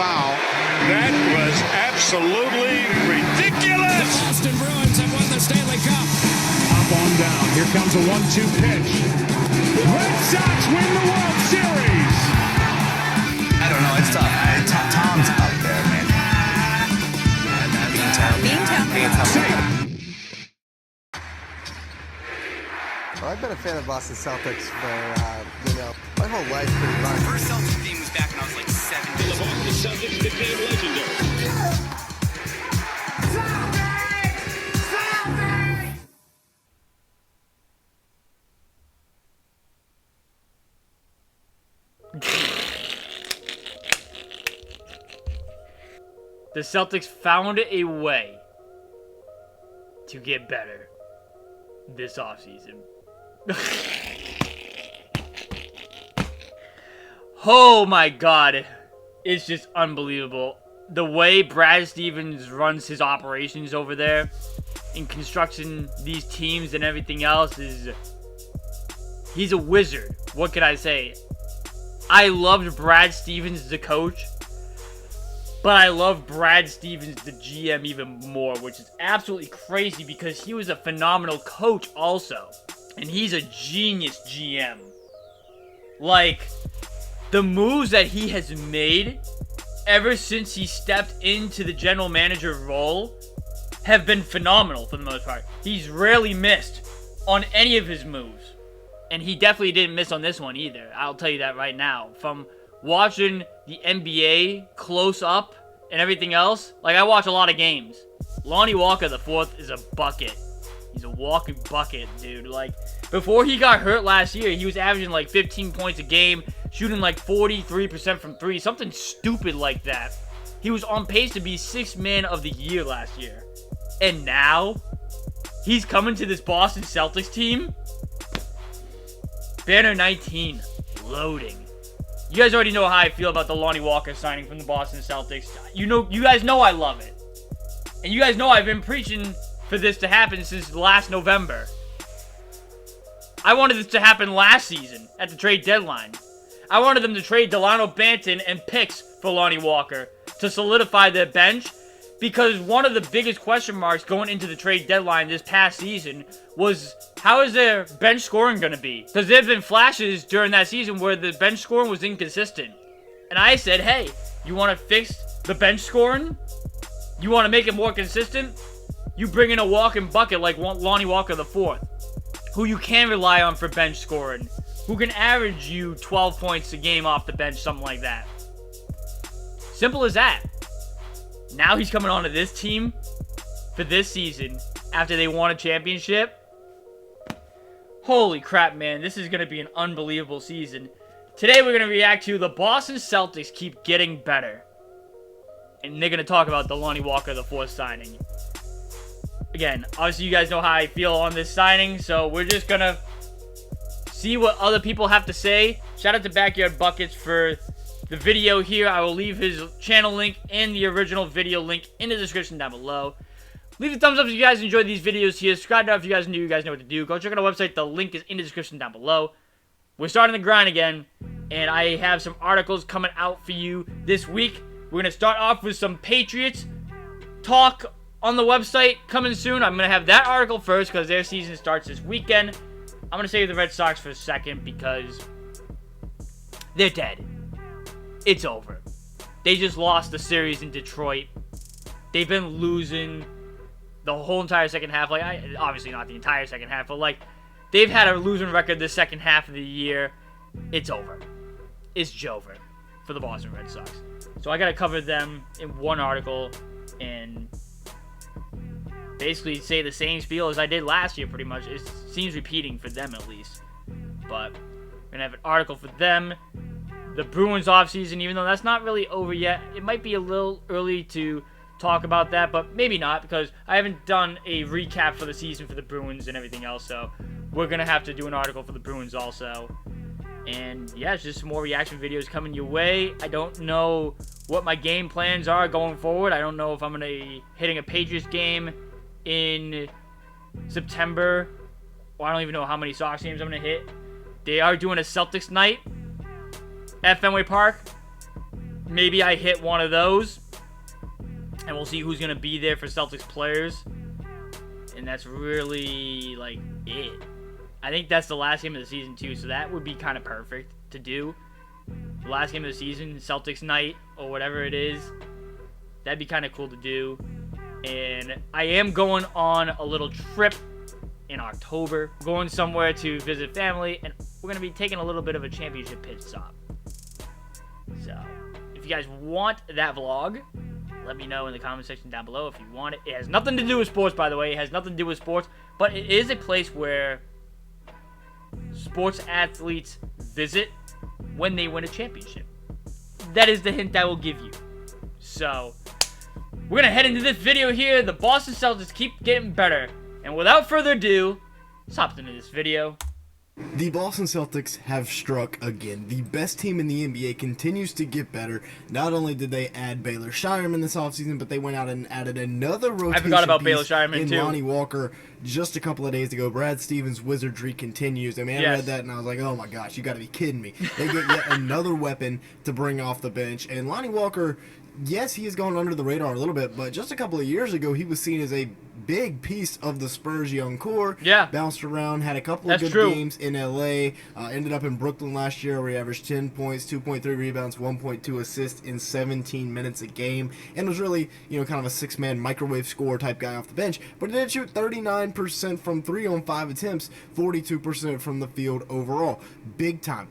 foul. That was absolutely ridiculous. The Boston Bruins have won the Stanley Cup. Up on down. Here comes a 1-2 pitch. Red Sox win the World Series. I don't know. It's tough. Tom's up there, man. Being tough. Well, I've been a fan of Boston Celtics for, my whole life pretty much. First Celtics team was back when I was like 7 The years old. Boston Celtics became legendary. The Celtics found a way to get better this offseason. Oh my god. It's just unbelievable. The way Brad Stevens runs his operations over there in constructing these teams and everything else is... He's a wizard. What can I say? I loved Brad Stevens as a coach, but I love Brad Stevens, the GM, even more, which is absolutely crazy because he was a phenomenal coach also. And he's a genius GM. Like, the moves that he has made ever since he stepped into the general manager role have been phenomenal for the most part. He's rarely missed on any of his moves. And he definitely didn't miss on this one either. I'll tell you that right now. From watching the NBA close up and everything else, like, I watch a lot of games. Lonnie Walker the fourth is a bucket. He's a walking bucket, dude. Like, before he got hurt last year, he was averaging like 15 points a game, shooting like 43% from three, something stupid like that. He was on pace to be 6th man of the year last year. And now, he's coming to this Boston Celtics team. Banner 19, loading. You guys already know how I feel about the Lonnie Walker signing from the Boston Celtics. You guys know I love it. And you guys know I've been preaching for this to happen since last November. I wanted this to happen last season at the trade deadline. I wanted them to trade Delano Banton and picks for Lonnie Walker to solidify their bench, because one of the biggest question marks going into the trade deadline this past season was, how is their bench scoring going to be? Because there have been flashes during that season where the bench scoring was inconsistent. And I said, hey, you want to fix the bench scoring? You want to make it more consistent? You bring in a walking bucket like Lonnie Walker the fourth, who you can rely on for bench scoring, who can average you 12 points a game off the bench, something like that. Simple as that. Now he's coming onto this team for this season after they won a championship. Holy crap, man. This is going to be an unbelievable season. Today we're going to react to the Boston Celtics keep getting better. And they're going to talk about the Lonnie Walker the fourth signing. Again, obviously you guys know how I feel on this signing, so we're just going to see what other people have to say. Shout out to Backyard Buckets for the video here. I will leave his channel link and the original video link in the description down below. Leave a thumbs up if you guys enjoyed these videos here. Subscribe now if you guys are new. You guys know what to do. Go check out our website. The link is in the description down below. We're starting the grind again, and I have some articles coming out for you this week. We're going to start off with some Patriots talk on the website coming soon. I'm going to have that article first because their season starts this weekend. I'm going to save the Red Sox for a second because they're dead. It's over. They just lost the series in Detroit. They've been losing the whole entire second half. Like, obviously not the entire second half, but like, they've had a losing record this second half of the year. It's over. It's Jover for the Boston Red Sox. So I got to cover them in one article and basically say the same spiel as I did last year, pretty much. It seems repeating for them at least. But we're going to have an article for them. The Bruins offseason, even though that's not really over yet. It might be a little early to talk about that, but maybe not, because I haven't done a recap for the season for the Bruins and everything else, so we're going to have to do an article for the Bruins also. And yeah, it's just some more reaction videos coming your way. I don't know what my game plans are going forward. I don't know if I'm going to be hitting a Patriots game in September, or I don't even know how many Sox games I'm going to hit. They are doing a Celtics night at Fenway Park. maybe I hit one of those, and we'll see who's going to be there for Celtics players. And that's really, like, it. I think that's the last game of the season, too, so that would be kind of perfect to do. The last game of the season, Celtics night, or whatever it is. That'd be kind of cool to do. And I am going on a little trip in October. Going somewhere to visit family, and we're going to be taking a little bit of a championship pit stop. So, if you guys want that vlog, let me know in the comment section down below if you want it. It has nothing to do with sports, by the way. It has nothing to do with sports, but it is a place where sports athletes visit when they win a championship. That is the hint I will give you. So, we're going to head into this video here. The Boston Celtics keep getting better. And without further ado, let's hop into this video. The Boston Celtics have struck again. The best team in the NBA continues to get better. Not only did they add Baylor Shireman this offseason, but they went out and added another rotation I forgot about piece Baylor Shireman, in too. Lonnie Walker just a couple of days ago. Brad Stevens' wizardry continues. I mean, I read that and I was like, oh my gosh, you got to be kidding me. They get yet another weapon to bring off the bench. And Lonnie Walker, yes, he has gone under the radar a little bit, but just a couple of years ago, he was seen as a big piece of the Spurs' young core. Yeah. Bounced around, had a couple of good games in LA, ended up in Brooklyn last year where he averaged 10 points, 2.3 rebounds, 1.2 assists in 17 minutes a game, and was really, kind of a six-man microwave scorer type guy off the bench, but he did shoot 39% from 3 on 5 attempts, 42% from the field overall. Big time.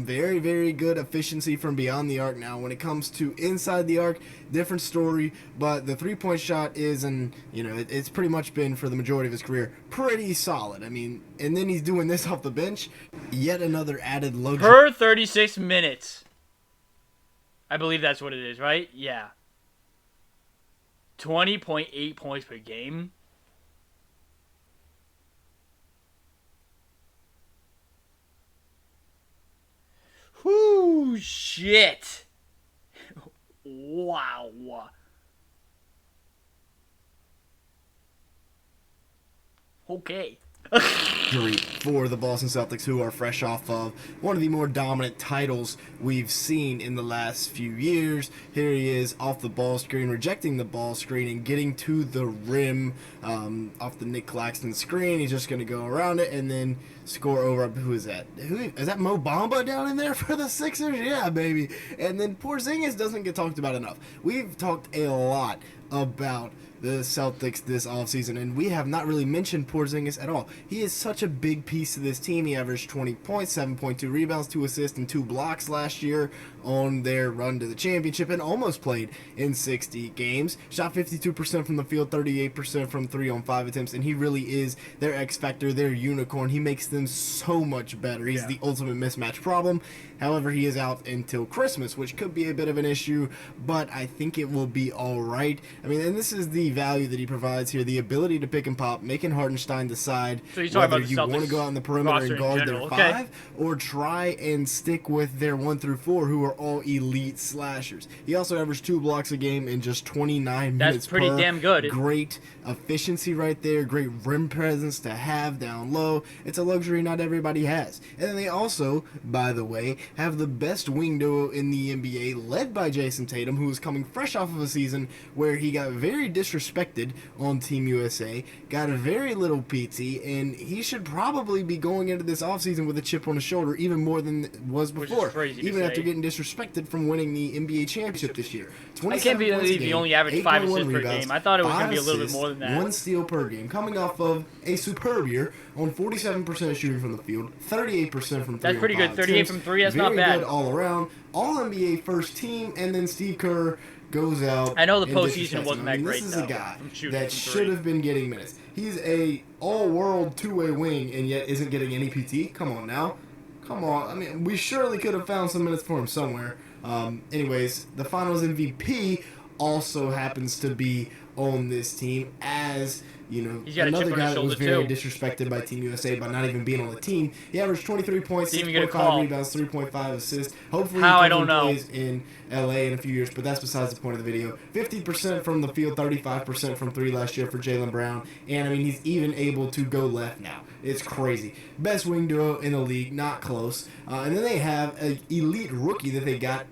Very, very good efficiency from beyond the arc. Now, when it comes to inside the arc, different story, but the three-point shot is, it's pretty much been, for the majority of his career, pretty solid. I mean, and then he's doing this off the bench. Yet another added luxury. Per 36 minutes. I believe that's what it is, right? Yeah. 20.8 points per game. Whoo, shit. Wow. Okay. For the Boston Celtics, who are fresh off of one of the more dominant titles we've seen in the last few years. Here he is off the ball screen, rejecting the ball screen and getting to the rim off the Nick Claxton screen. He's just going to go around it and then score over. Who is that? Is that Mo Bamba down in there for the Sixers? Yeah, baby. And then Porzingis doesn't get talked about enough. We've talked a lot about the Celtics this offseason, and we have not really mentioned Porzingis at all. He is such a big piece of this team. He averaged 20 points, 7.2 rebounds, 2 assists, and 2 blocks last year on their run to the championship, and almost played in 60 games. Shot 52% from the field, 38% from 3 on 5 attempts, and he really is their X factor, their unicorn. He makes them so much better. He's the ultimate mismatch problem. However, he is out until Christmas, which could be a bit of an issue, but I think it will be all right. I mean, and this is the value that he provides here, the ability to pick and pop, making Hardenstein decide whether you want to go out on the perimeter and guard their 5 or try and stick with their 1 through 4, who are all elite slashers. He also averaged 2 blocks a game in just 29 minutes. That's pretty damn good. Great efficiency right there, great rim presence to have down low. It's a luxury not everybody has. And then they also, by the way, have the best wing duo in the NBA, led by Jason Tatum, who is coming fresh off of a season where he got very disrespected on Team USA, got very little PT, and he should probably be going into this offseason with a chip on his shoulder even more than it was before, even after getting disrespected from winning the NBA championship this year. I can't believe he only averaged 5 assists per game. I thought it was going to be a little bit more than that. 1 steal per game, coming off of a superb year on 47% shooting from the field, 38% from 3. That's pretty good. 38 from 3, that's not bad. Very good all around. All NBA first team, and then Steve Kerr goes out. I know the postseason wasn't that great, This is though, a guy that should have been getting minutes. He's a all-world two-way wing, and yet isn't getting any PT. Come on now. Come on. I mean, we surely could have found some minutes for him somewhere. Anyways, the Finals MVP also happens to be on this team as, another guy that was very disrespected by Team USA by not even being on the team. He averaged 23 points, 6.5 rebounds, 3.5 assists. Hopefully he plays in LA in a few years, but that's besides the point of the video. 50% from the field, 35% from 3 last year for Jaylen Brown, and he's even able to go left now. It's crazy. Best wing duo in the league, not close. And then they have an elite rookie that they got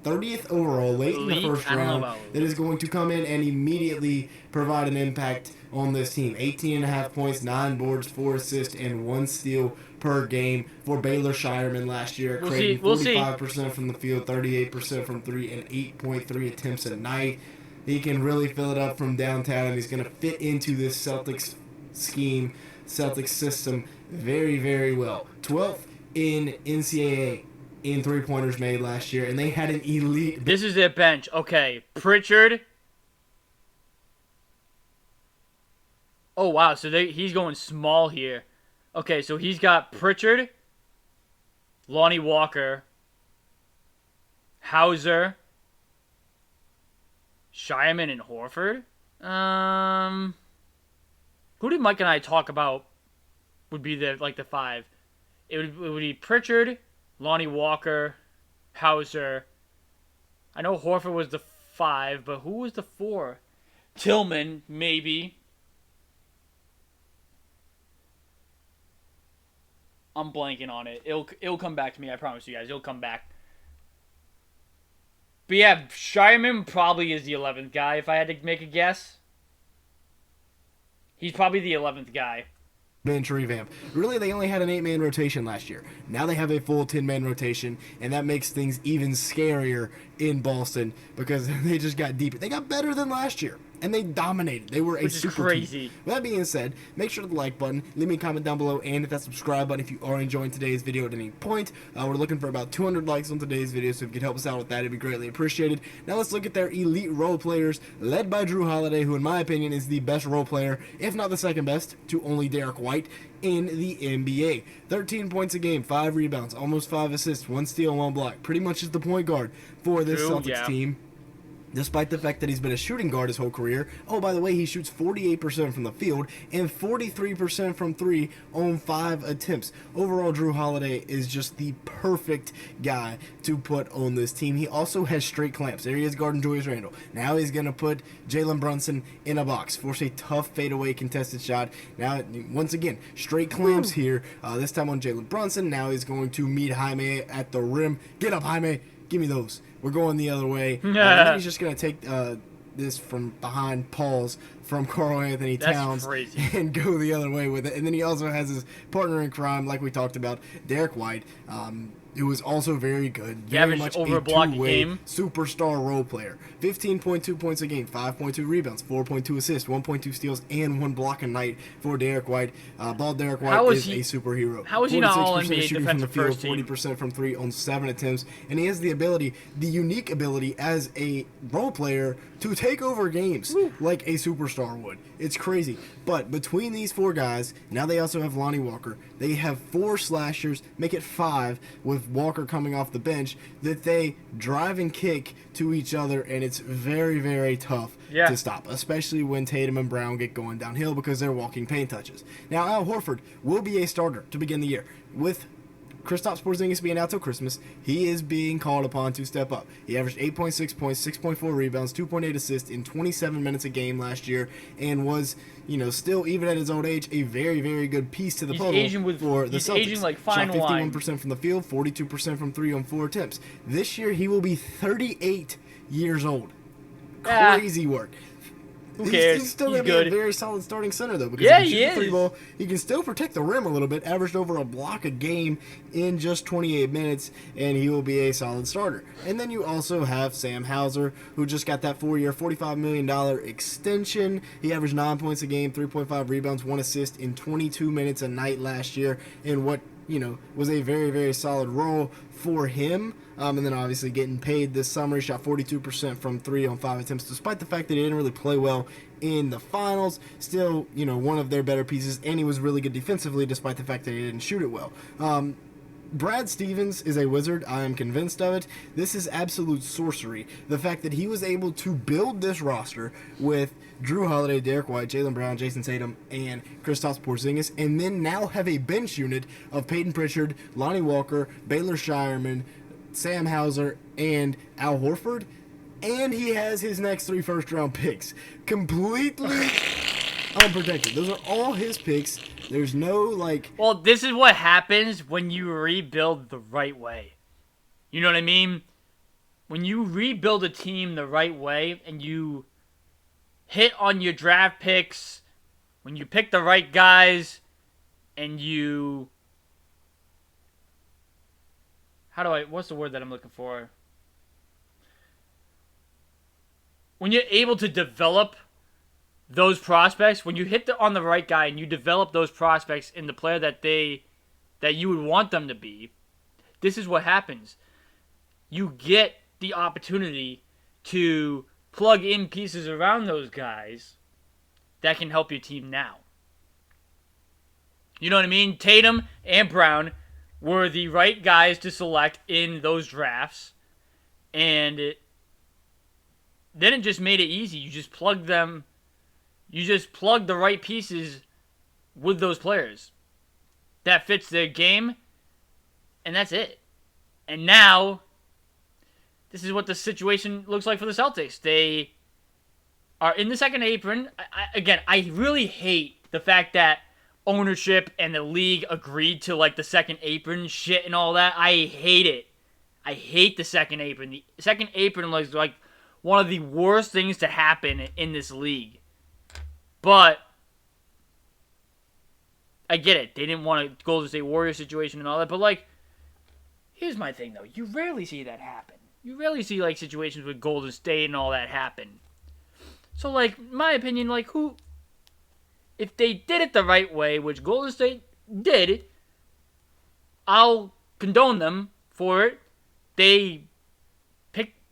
30th overall, late in the Elite? first I don't know round, about that is going to come in and immediately provide an impact on this team. 18.5 points, 9 boards, 4 assists, and 1 steal per game for Baylor Shireman last year, creating 45% from the field, 38% from 3, and 8.3 attempts a night. He can really fill it up from downtown, and he's going to fit into this Celtics scheme, Celtics system very, very well. 12th in NCAA in three-pointers made last year, and they had an elite... This is their bench. Okay, Pritchard. Oh, wow, so he's going small here. Okay, so he's got Pritchard, Lonnie Walker, Hauser, Shireman, and Horford. Who did Mike and I talk about would be the 5? It would be Pritchard, Lonnie Walker, Hauser. I know Horford was the 5, but who was the 4? Tillman, maybe. I'm blanking on it. It'll come back to me. I promise you guys. It'll come back. But yeah, Shireman probably is the 11th guy if I had to make a guess. He's probably the 11th guy. Bench revamp. Really, they only had an 8-man rotation last year. Now they have a full 10-man rotation, and that makes things even scarier in Boston because they just got deeper. They got better than last year, and they dominated. They were a super crazy. team. With that being said, make sure to the like button, leave me a comment down below, and hit that subscribe button if you are enjoying today's video at any point. We're looking for about 200 likes on today's video, so if you could help us out with that, it'd be greatly appreciated. Now let's look at their elite role players, led by Drew Holiday, who in my opinion is the best role player, if not the second best, to only Derek White in the NBA. 13 points a game, 5 rebounds, almost 5 assists, 1 steal, 1 block. Pretty much is the point guard for this Celtics team. Despite the fact that he's been a shooting guard his whole career. Oh, by the way, he shoots 48% from the field and 43% from 3 on 5 attempts. Overall, Drew Holiday is just the perfect guy to put on this team. He also has straight clamps. There he is guarding Julius Randle. Now he's going to put Jalen Brunson in a box. Force a tough fadeaway contested shot. Now, once again, straight clamps here. This time on Jalen Brunson. Now he's going to meet Jaime at the rim. Get up, Jaime. Give me those. We're going the other way. And then he's just going to take this from behind Paul's from Karl Anthony Towns and go the other way with it. And then he also has his partner in crime, like we talked about, Derek White, who was also very good. Very much over a block a game. Superstar role player. 15.2 points a game, 5.2 rebounds, 4.2 assists, 1.2 steals, and 1 block a night for Derek White. Bald Derek White is a superhero. How is he not all NBA shooting from the field, first team? 40% from 3 on 7 attempts, and he has the ability, the unique ability as a role player to take over games like a superstar would. It's crazy. But between these 4 guys, now they also have Lonnie Walker. They have 4 slashers, make it 5 with Walker coming off the bench, that they drive and kick to each other, and it's very, very tough to stop, especially when Tatum and Brown get going downhill because they're walking paint touches. Now, Al Horford will be a starter to begin the year. With Kristaps Porzingis being out till Christmas, he is being called upon to step up. He averaged 8.6 points, 6.4 rebounds, 2.8 assists in 27 minutes a game last year, and was, still, even at his old age, a very, very good piece to the puzzle for the Celtics. Aging like fine Shot 51% from the field, 42% from 3 on 4 attempts. This year, he will be 38 years old. Crazy work. Who cares? He's still going to be a very solid starting center, though, because he can shoot the 3 ball. He can still protect the rim a little bit, averaged over a block a game in just 28 minutes, and he will be a solid starter. And then you also have Sam Hauser, who just got that 4-year, $45 million extension. He averaged 9 points a game, 3.5 rebounds, 1 assist in 22 minutes a night last year in what was a very, very solid role for him. And then obviously getting paid this summer. He shot 42% from 3 on 5 attempts, despite the fact that he didn't really play well in the finals. Still, one of their better pieces, and he was really good defensively, despite the fact that he didn't shoot it well. Brad Stevens is a wizard. I am convinced of it. This is absolute sorcery. The fact that he was able to build this roster with Drew Holiday, Derek White, Jaylen Brown, Jason Tatum, and Kristaps Porzingis, and then now have a bench unit of Peyton Pritchard, Lonnie Walker, Baylor Shireman, Sam Hauser, and Al Horford, and he has his next 3 first-round picks completely unprotected. Those are all his picks. There's no, Well, this is what happens when you rebuild the right way. You know what I mean? when you rebuild a team the right way and you hit on your draft picks, when you pick the right guys, and you... what's the word that I'm looking for? When you're able to develop those prospects, when you hit on the right guy and you develop those prospects in the player that you would want them to be, this is what happens. You get the opportunity to plug in pieces around those guys that can help your team now. You know what I mean? Tatum and Brown were the right guys to select in those drafts, and then it just made it easy. You just plug the right pieces with those players that fits their game, and that's it. And now, this is what the situation looks like for the Celtics. They are in the second apron. I really hate the fact that ownership and the league agreed to like the second apron shit and all that. I hate it. I hate the second apron. The second apron was like one of the worst things to happen in this league. But I get it. They didn't want a Golden State Warriors situation and all that. But like, here's my thing though. You rarely see that happen. You rarely see like situations with Golden State and all that happen. So like, my opinion, like if they did it the right way, which Golden State did, I'll condone them for it. They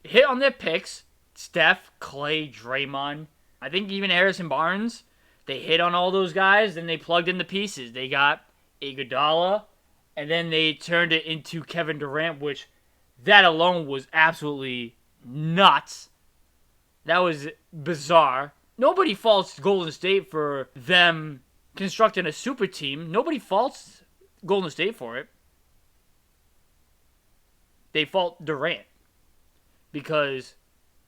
hit on their picks. Steph, Clay, Draymond. I think even Harrison Barnes. They hit on all those guys, then they plugged in the pieces. They got Iguodala, and then they turned it into Kevin Durant, which that alone was absolutely nuts. That was bizarre. Nobody faults Golden State for them constructing a super team. Nobody faults Golden State for it. They fault Durant because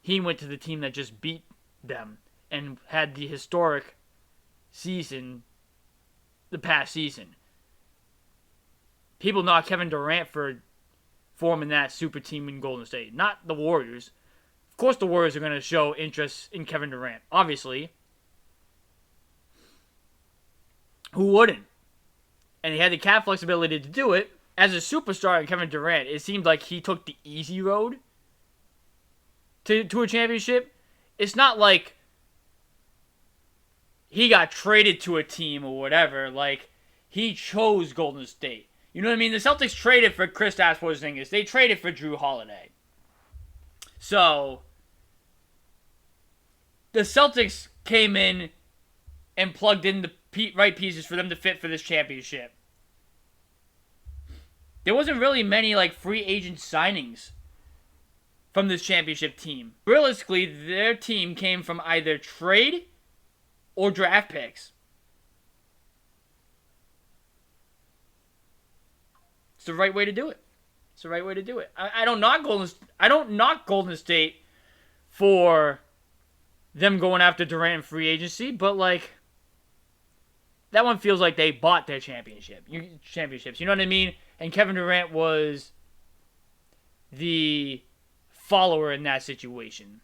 he went to the team that just beat them and had the historic season the past season. People knock Kevin Durant for forming that super team in Golden State, not the Warriors. Of course the Warriors are going to show interest in Kevin Durant, obviously. Who wouldn't? And he had the cap flexibility to do it. As a superstar in Kevin Durant, it seemed like he took the easy road to a championship. It's not like he got traded to a team or whatever. Like, he chose Golden State. You know what I mean? The Celtics traded for Kristaps Porzingis. They traded for Drew Holiday. So, the Celtics came in and plugged in the right pieces for them to fit for this championship. There wasn't really many like free agent signings from this championship team. Realistically, their team came from either trade or draft picks. It's the right way to do it. It's the right way to do it. I don't knock Golden State for them going after Durant in free agency, but like that one feels like they bought their championships. You know what I mean? And Kevin Durant was the follower in that situation.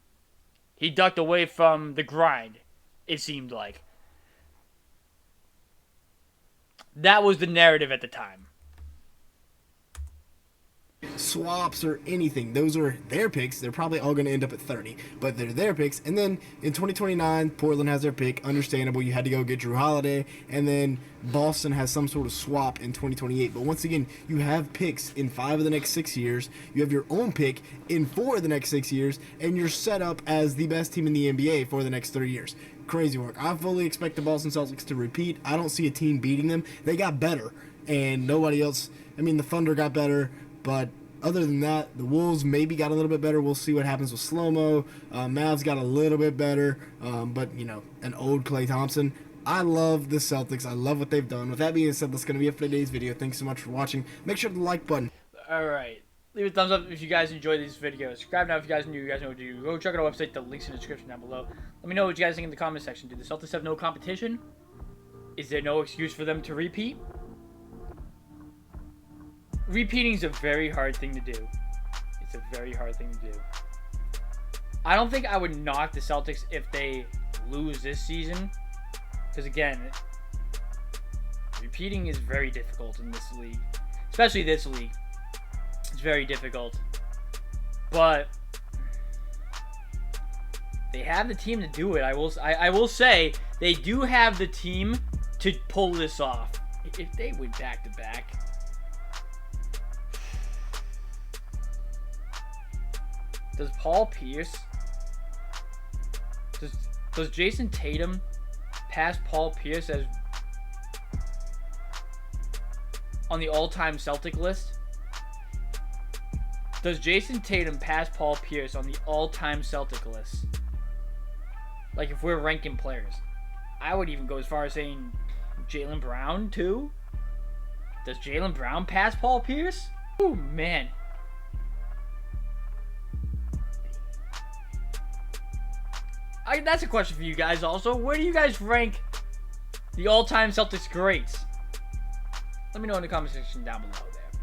He ducked away from the grind, it seemed like. That was the narrative at the time. Swaps or anything, those are their picks. They're probably all going to end up at 30, but they're their picks. And then in 2029, Portland has their pick. Understandable, you had to go get Drew Holiday, and then Boston has some sort of swap in 2028. But once again, you have picks in 5 of the next 6 years. You have your own pick in 4 of the next 6 years, and you're set up as the best team in the NBA for the next 30 years. Crazy work. I fully expect the Boston Celtics to repeat. I don't see a team beating them. They got better, and nobody else. I mean, the Thunder got better, but other than that, the Wolves maybe got a little bit better. We'll see what happens with Slow-Mo. Mavs got a little bit better, but, you know, an old Klay Thompson. I love the Celtics. I love what they've done. With that being said, that's going to be it for today's video. Thanks so much for watching. Make sure to the like button. All right. Leave a thumbs up if you guys enjoy these videos. Subscribe now if you guys are new. You guys know what to do. Go check out our website. The link's in the description down below. Let me know what you guys think in the comment section. Do the Celtics have no competition? Is there no excuse for them to repeat? Repeating is a very hard thing to do. It's a very hard thing to do. I don't think I would knock the Celtics if they lose this season. Because again, repeating is very difficult in this league. Especially this league. It's very difficult. But they have the team to do it. I will say they do have the team to pull this off. If they went back to back. Does Paul Pierce, does Jason Tatum pass Paul Pierce as on the all-time Celtic list? Does Jason Tatum pass Paul Pierce on the all-time Celtic list? Like if we're ranking players. I would even go as far as saying Jaylen Brown too. Does Jaylen Brown pass Paul Pierce? Oh man. That's a question for you guys also. Where do you guys rank the all-time Celtics greats? Let me know in the comment section down below there.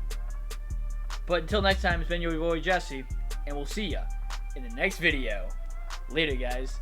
But until next time, it's been your boy Jesse, and we'll see ya in the next video. Later, guys.